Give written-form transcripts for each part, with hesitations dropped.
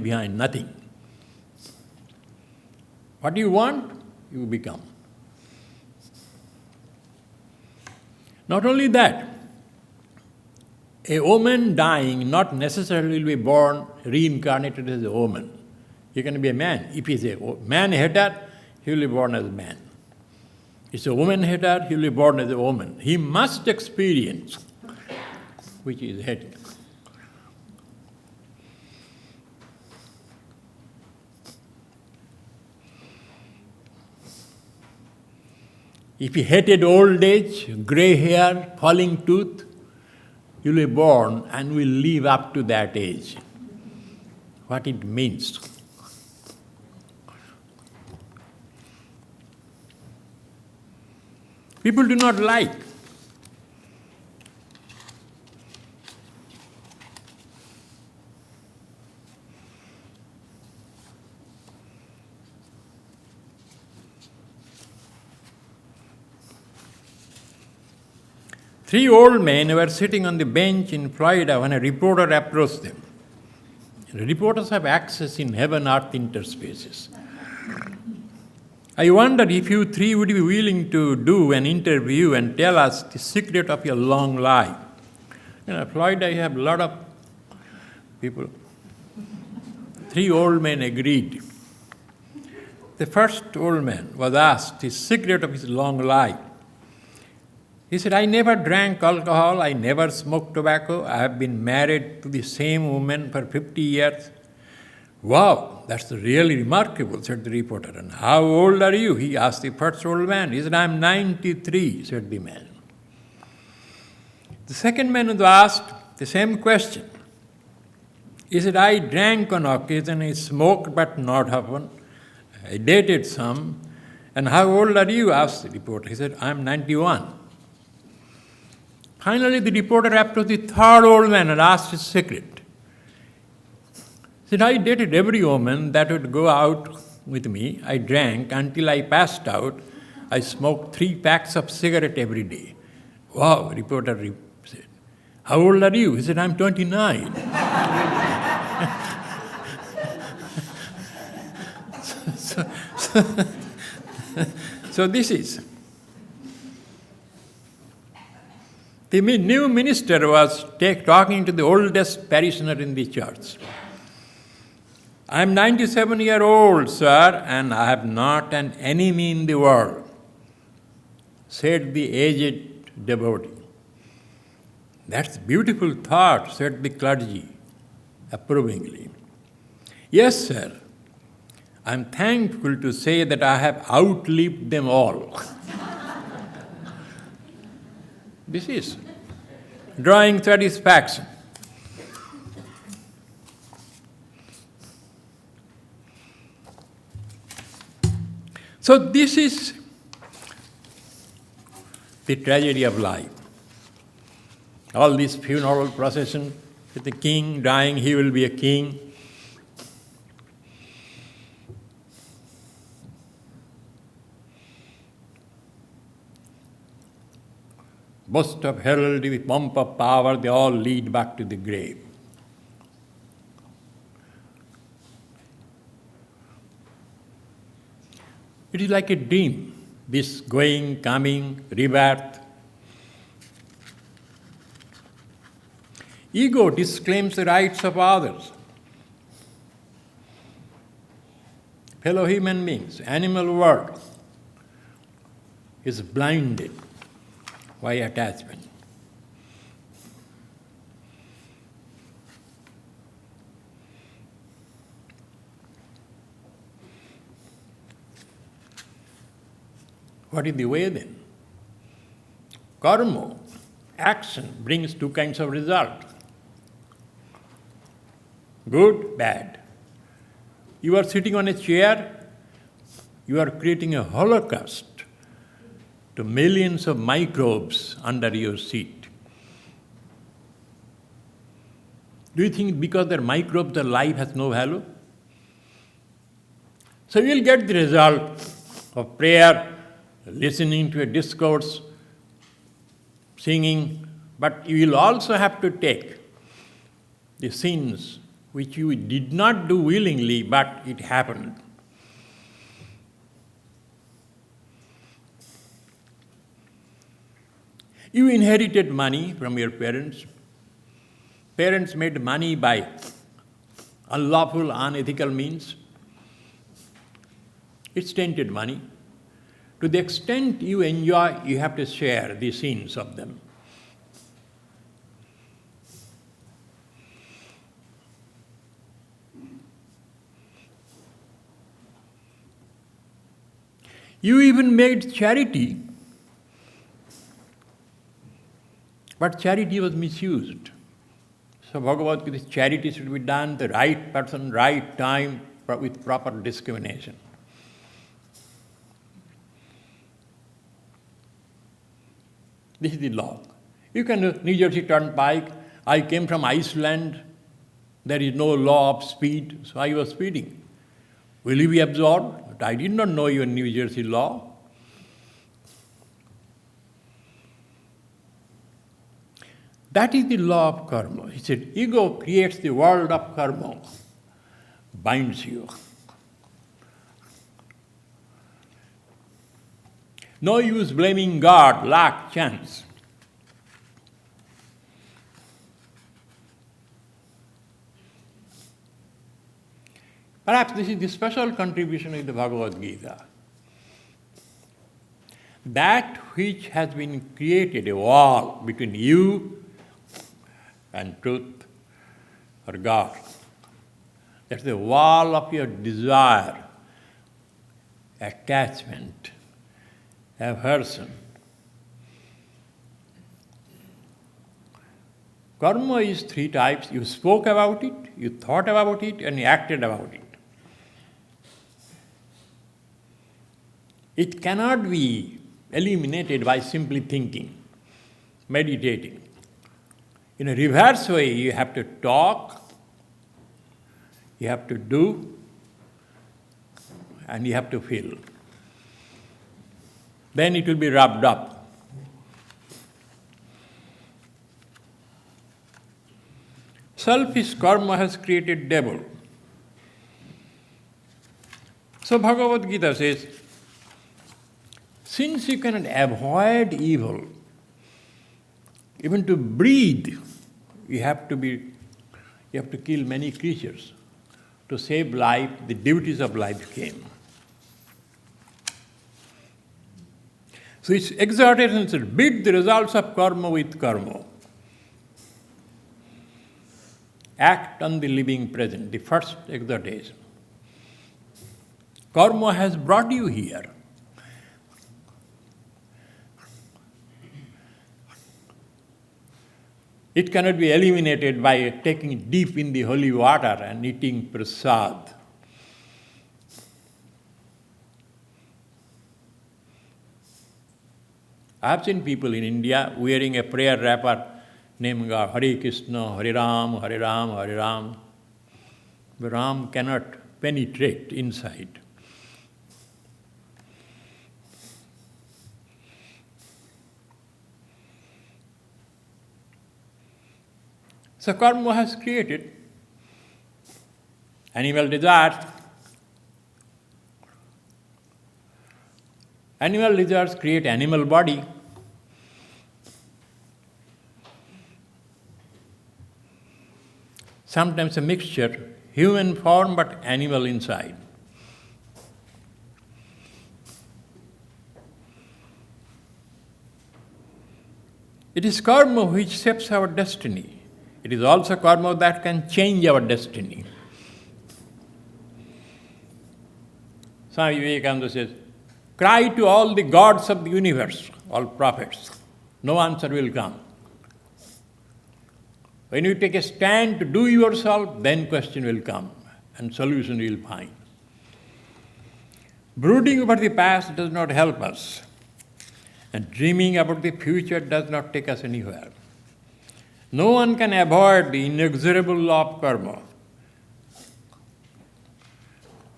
behind nothing. What you want, you become. Not only that, a woman dying not necessarily will be born reincarnated as a woman. He can be a man. If he is a man-hater, he will be born as a man. If he is a woman-hater, he will be born as a woman. He must experience which is hating. If he hated old age, grey hair, falling tooth, you will be born and will live up to that age. What it means. People do not like. Three old men were sitting on the bench in Florida when a reporter approached them. Reporters have access in heaven-earth interspaces. I wonder if you three would be willing to do an interview and tell us the secret of your long life. In Florida, you have a lot of people. Three old men agreed. The first old man was asked the secret of his long life. He said, I never drank alcohol, I never smoked tobacco, I have been married to the same woman for 50 years. Wow, that's really remarkable, said the reporter. And how old are you? He asked the first old man. He said, I'm 93, said the man. The second man was asked the same question. He said, I drank on occasion, I smoked but not often. I dated some. And how old are you? Asked the reporter. He said, I'm 91. Finally, the reporter approached the third old man and asked his secret. He said, I dated every woman that would go out with me. I drank until I passed out. I smoked 3 packs of cigarette every day. Wow, reporter said. How old are you? He said, I'm 29. So this is. The new minister was talking to the oldest parishioner in the church. I am 97 years old, sir, and I have not an enemy in the world, said the aged devotee. That's a beautiful thought, said the clergy, approvingly. Yes, sir, I am thankful to say that I have outlived them all. This is drawing satisfaction. So this is the tragedy of life. All this funeral procession with the king dying, he will be a king. Boast of heraldry, with pomp of power, they all lead back to the grave. It is like a dream, this going, coming, rebirth. Ego disclaims the rights of others. Fellow human beings, animal world is blinded by attachment. What is the way then? Karma, action, brings 2 kinds of result. Good, bad. You are sitting on a chair, you are creating a holocaust to millions of microbes under your seat. Do you think because they're microbes, their life has no value? So you will get the result of prayer, listening to a discourse, singing, but you will also have to take the sins which you did not do willingly, but it happened. You inherited money from your parents. Parents made money by unlawful, unethical means. It's tainted money. To the extent you enjoy, you have to share the sins of them. You even made charity, but charity was misused. So Bhagavad Gita, charity should be done the right person, right time, with proper discrimination. This is the law. You can do New Jersey Turnpike. I came from Iceland. There is no law of speed, so I was speeding. Will you be absorbed? But I did not know your New Jersey law. That is the law of karma. He said, ego creates the world of karma, binds you. No use blaming God, luck, chance. Perhaps this is the special contribution of the Bhagavad Gita. That which has been created, a wall between you and truth or God. That's the wall of your desire, attachment, aversion. Karma is three types. You spoke about it, you thought about it, and you acted about it. It cannot be eliminated by simply thinking, meditating. In a reverse way, you have to talk, you have to do, and you have to feel. Then it will be rubbed up. Selfish karma has created devil. So Bhagavad Gita says, since you cannot avoid evil, even to breathe, you have to kill many creatures. To save life, the duties of life came. So its exhortations said, beat the results of karma with karma. Act on the living present, the first exhortation. Karma has brought you here. It cannot be eliminated by taking it deep in the holy water and eating prasad. I have seen people in India wearing a prayer wrapper named Hare Krishna, Hare Ram, Hare Ram, Hare Ram. But Ram cannot penetrate inside. So karma has created animal desires. Animal desires create animal body. Sometimes a mixture, human form but animal inside. It is karma which shapes our destiny. It is also karma that can change our destiny. Swami Vivekananda says, cry to all the gods of the universe, all prophets. No answer will come. When you take a stand to do yourself, then question will come and solution you will find. Brooding over the past does not help us, and dreaming about the future does not take us anywhere. No one can avoid the inexorable law of karma.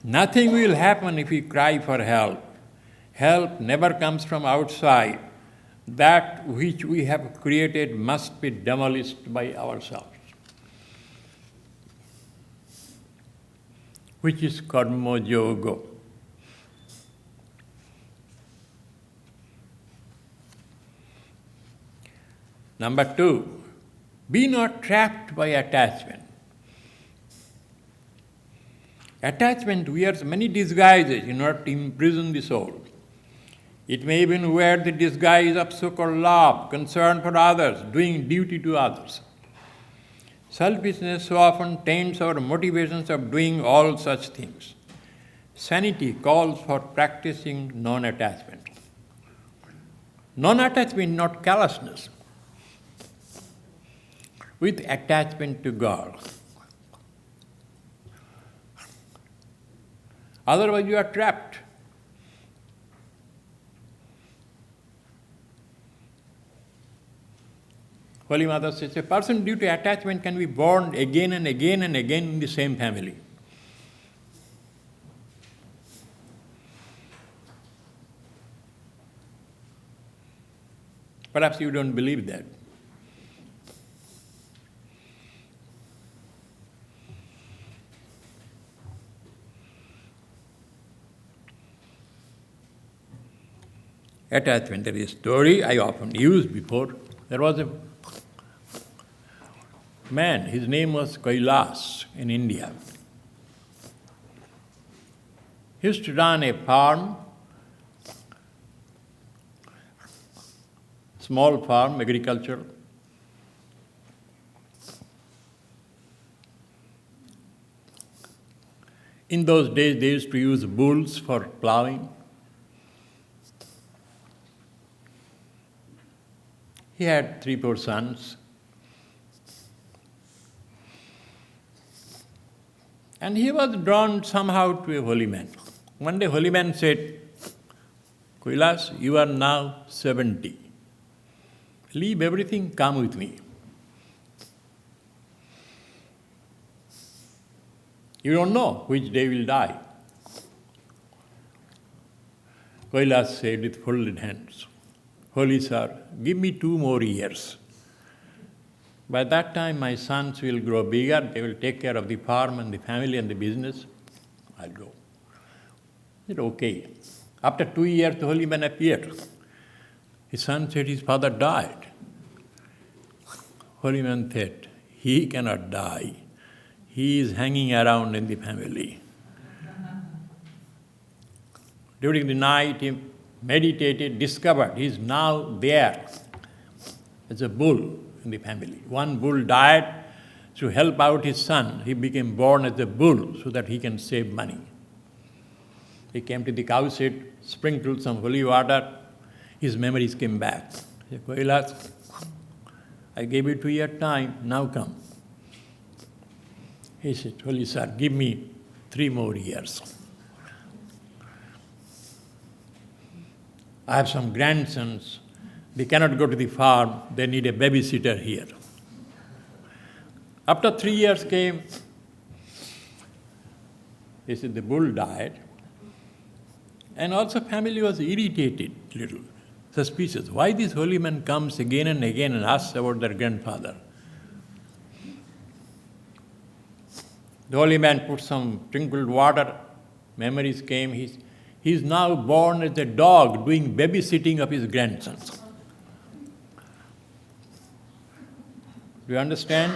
Nothing will happen if we cry for help. Help never comes from outside. That which we have created must be demolished by ourselves. which is karma yoga. Number 2, be not trapped by attachment. Attachment wears many disguises in order to imprison the soul. It may even wear the disguise of so-called love, concern for others, doing duty to others. Selfishness so often taints our motivations of doing all such things. Sanity calls for practicing non-attachment. Non-attachment, not callousness, with attachment to God. Otherwise you are trapped. Holy Mother says, a person due to attachment can be born again and again and again in the same family. Perhaps you don't believe that. Attachment, there is a story I often used before. There was a man, his name was Kailas in India. He used to run a farm, small farm, agricultural. In those days, they used to use bulls for plowing. He had 3-4 sons. And he was drawn somehow to a holy man. One day, holy man said, Kailas, you are now 70. Leave everything, come with me. You don't know which day will die. Kailas said with folded hands, Holy Sir, give me 2 more years. By that time, my sons will grow bigger, they will take care of the farm and the family and the business. I'll go. He said, okay. After 2 years, the holy man appeared. His son said his father died. Holy man said, he cannot die. He is hanging around in the family. During the night, he meditated, discovered he is now there as a bull in the family. One bull died to help out his son. He became born as a bull so that he can save money. He came to the cow shed, sprinkled some holy water. His memories came back. He said, Kailas, I gave you 2 years time, now come. He said, Holy Sir, give me 3 more years. I have some grandsons. They cannot go to the farm. They need a babysitter here. After 3 years came, he said the bull died. And also family was irritated little, suspicious. Why this holy man comes again and again and asks about their grandfather? The holy man put some sprinkled water. Memories came. He is now born as a dog doing babysitting of his grandsons. Do you understand?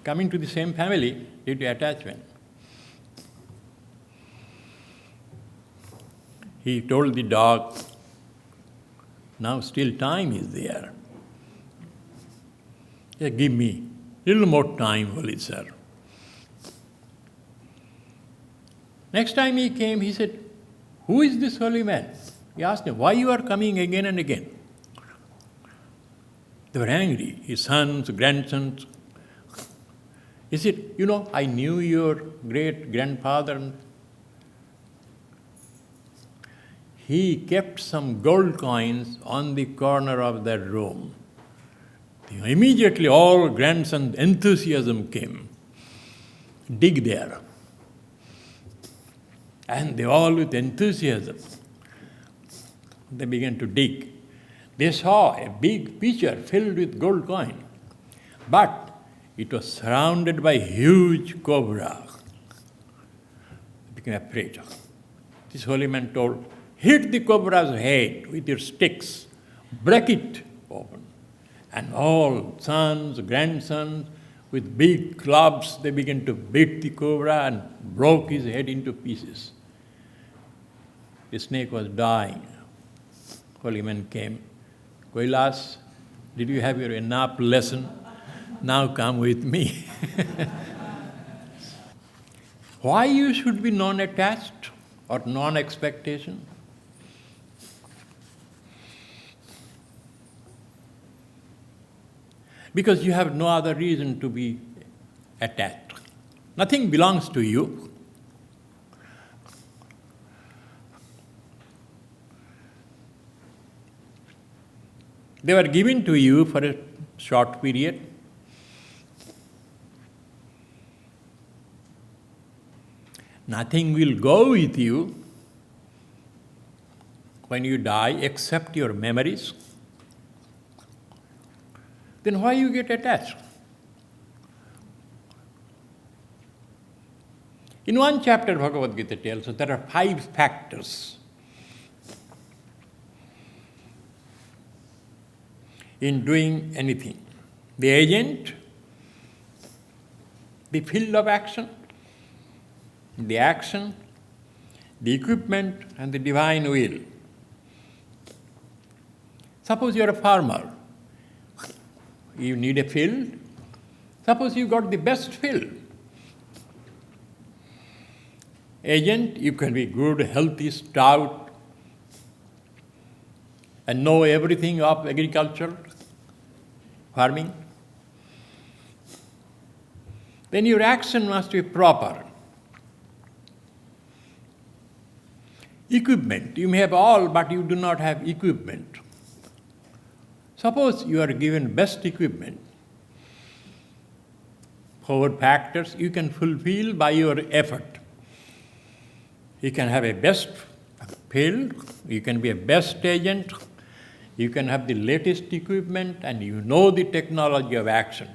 Coming to the same family due to attachment. He told the dog, now still time is there. He said, give me little more time, Holy Sir. Next time he came, he said, who is this holy man? He asked him, why you are coming again and again? They were angry, his sons, grandsons. He said, I knew your great-grandfather. He kept some gold coins on the corner of that room. Immediately all grandsons' enthusiasm came. Dig there. And they all with enthusiasm, they began to dig. They saw a big pitcher filled with gold coin. But It was surrounded by huge cobra. He became afraid. This holy man told, hit the cobra's head with your sticks, break it open. And all sons, grandsons, with big clubs, they began to beat the cobra and broke his head into pieces. The snake was dying. Holy man came. Kailas, did you have your enough lesson? Now come with me. Why you should be non-attached or non-expectation? Because you have no other reason to be attached. Nothing belongs to you. They were given to you for a short period. Nothing will go with you when you die except your memories. Then why you get attached? In one chapter, Bhagavad Gita tells us there are 5 factors in doing anything. The agent, the field of action, the action, the equipment, and the divine will. Suppose you are a farmer. You need a field. Suppose you got the best field. Agent, you can be good, healthy, stout, and know everything of agriculture, farming. Then your action must be proper. Equipment, you may have all, but you do not have equipment. Suppose you are given best equipment. 4 factors you can fulfill by your effort. You can have a best field, you can be a best agent, you can have the latest equipment, and you know the technology of action.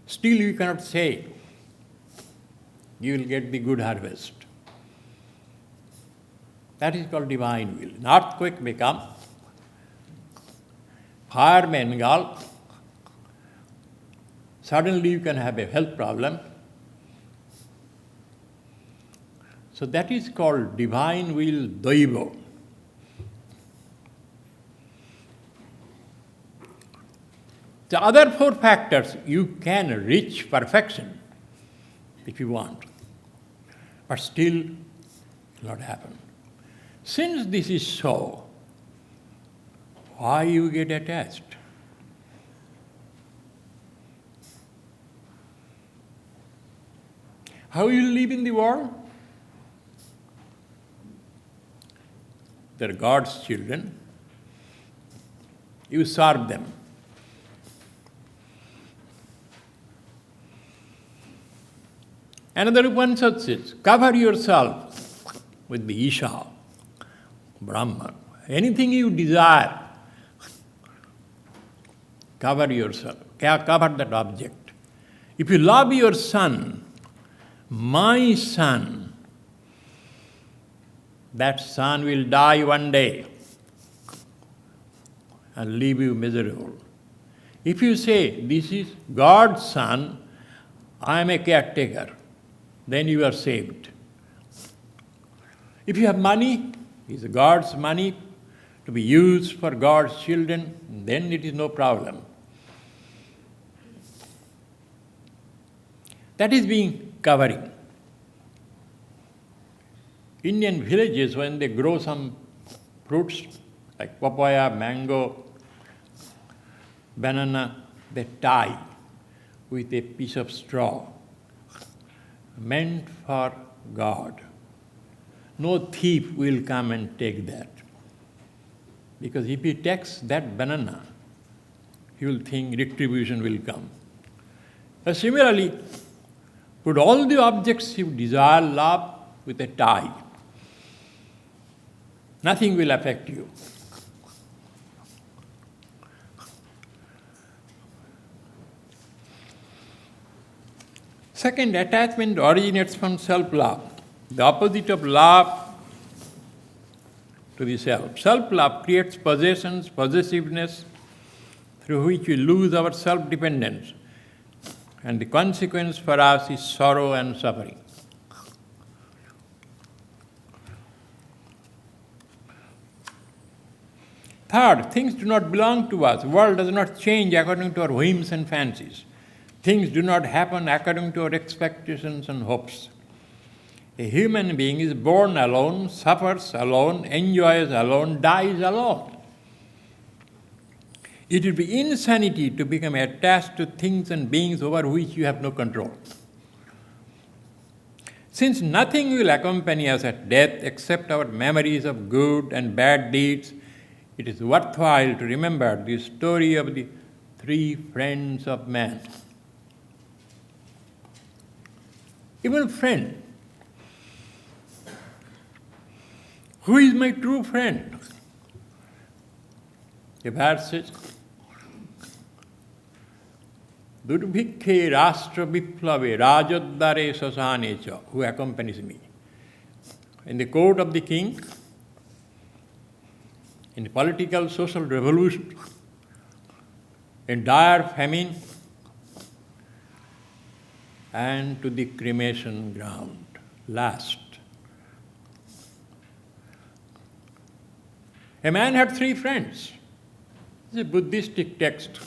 Still you cannot say you will get the good harvest. That is called divine will. An earthquake may come, fire may engulf, suddenly you can have a health problem. So that is called divine will, daiva. The other 4 factors, you can reach perfection if you want, but still it will not happen. Since this is so, why you get attached? How you live in the world? They are God's children. You serve them. Another Upanishad says, cover yourself with the Isha, Brahman. Anything you desire, cover yourself, cover that object. If you love your son, my son, that son will die one day and leave you miserable. If you say, this is God's son, I am a caretaker, then you are saved. If you have money, it is God's money to be used for God's children, then it is no problem. That is being covering. Indian villages, when they grow some fruits like papaya, mango, banana, they tie with a piece of straw meant for God. No thief will come and take that. Because if he takes that banana, he will think retribution will come. Similarly, put all the objects you desire, love, with a tie. Nothing will affect you. Second, attachment originates from self-love. The opposite of love to the self. Self-love creates possessions, possessiveness, through which we lose our self-dependence. And the consequence for us is sorrow and suffering. Third, things do not belong to us. The world does not change according to our whims and fancies. Things do not happen according to our expectations and hopes. A human being is born alone, suffers alone, enjoys alone, dies alone. It would be insanity to become attached to things and beings over which you have no control. Since nothing will accompany us at death except our memories of good and bad deeds, it is worthwhile to remember the story of the three friends of man. Even friend. Who is my true friend? The verse says, Durbhikhe Rashtra Viplave Rajoddare Sasanecha, who accompanies me. In the court of the king, in the political social revolution, in dire famine, and to the cremation ground, last. A man had three friends. It's a Buddhistic text.